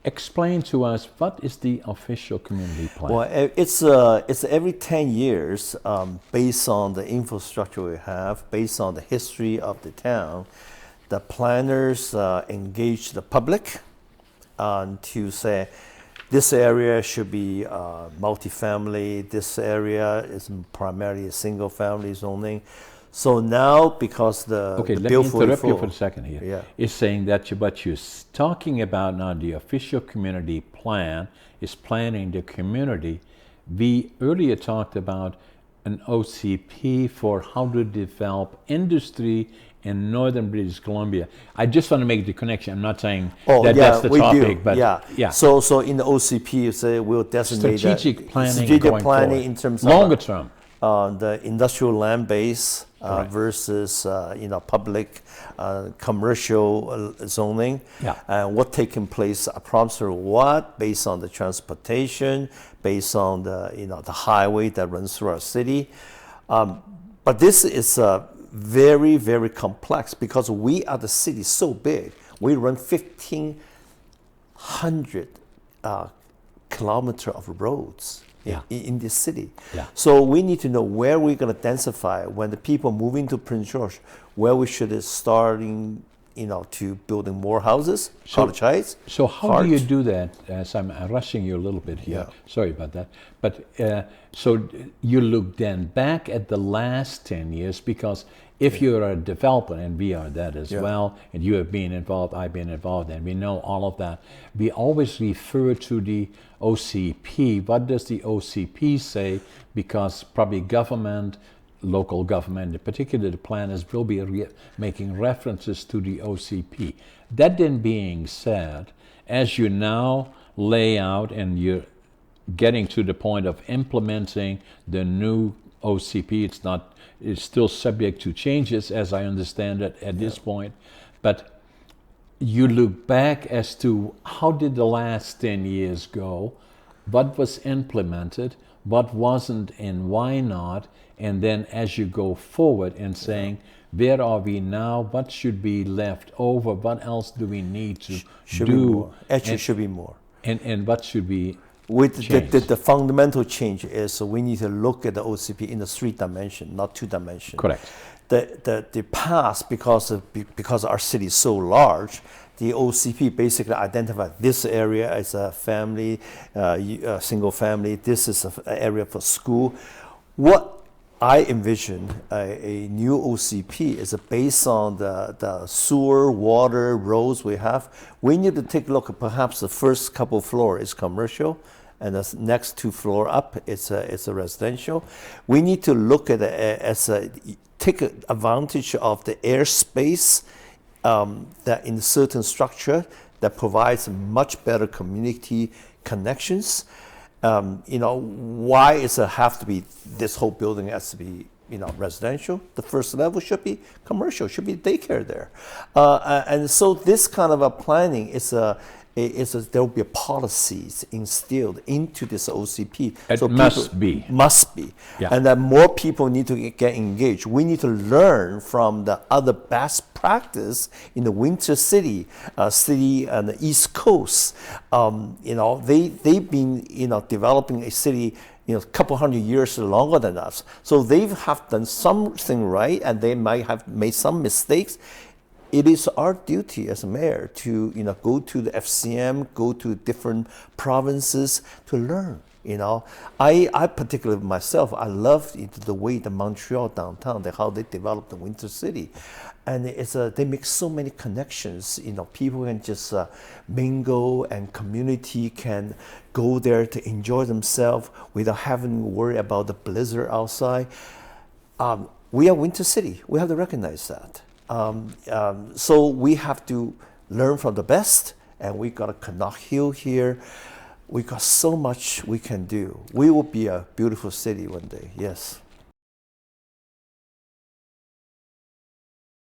explain to us, what is the official community plan? Well, it's every 10 years, based on the infrastructure we have, based on the history of the town. The planners engage the public to say, this area should be multifamily, this area is primarily a single family zoning. So now, because the Let Bill me interrupt 44, you for a second here. Yeah. It's saying that what you're talking about now, the official community plan, is planning the community. We earlier talked about an OCP for how to develop industry in Northern British Columbia. I just want to make the connection. I'm not saying that's the topic, but yeah. So in the OCP, you say we'll designate strategic planning going forward. In terms longer of term. The industrial land base versus public commercial zoning, and what taking place approximately what based on the transportation, based on the the highway that runs through our city. But this is very, very complex because we are the city so big. We run 1,500 kilometers of roads in this city. So we need to know where we're going to densify when the people move into Prince George, where we should starting to building more houses, College Heights. So how do you do that? As I'm rushing you a little bit here. Sorry about that. But so you look then back at the last 10 years, because if you're a developer, and we are that as well, and you have been involved, I've been involved, and we know all of that, we always refer to the OCP. What does the OCP say? Because probably government, local government, in particular the planners, will be making references to the OCP. That then being said, as you now lay out and you're getting to the point of implementing the new OCP, it's still subject to changes, as I understand it at this point, but you look back as to how did the last 10 years go, what was implemented, what wasn't, and why not, and then as you go forward and saying, where are we now, what should be left over, what else do we need to do? More. Actually, should be more. And what should be the fundamental change is we need to look at the OCP in the 3 dimension, not 2 dimension. Correct. The past, because our city is so large, the OCP basically identified this area as a family, single family. This is an area for school. What I envision a new OCP is based on the sewer, water, roads we have. We need to take a look at perhaps the first couple floors is commercial, and the next 2 floors up it's a residential. We need to look at it take advantage of the airspace that in certain structure that provides much better community connections. Why is it have to be this whole building has to be residential? The first level should be commercial, should be daycare there, and so this kind of a planning there will be policies instilled into this OCP. It must be, and that more people need to get engaged. We need to learn from the other best practice in the Winter City on the East Coast. They've been developing a city a couple hundred years longer than us. So they have done something right, and they might have made some mistakes. It is our duty as a mayor to go to the FCM, go to different provinces to learn. I particularly myself, I love the way the Montreal downtown, how they develop the Winter City, and they make so many connections. People can just mingle, and community can go there to enjoy themselves without having to worry about the blizzard outside. We are Winter City. We have to recognize that. So we have to learn from the best, and we got a Canuck Hill here. We got so much we can do. We will be a beautiful city one day, yes.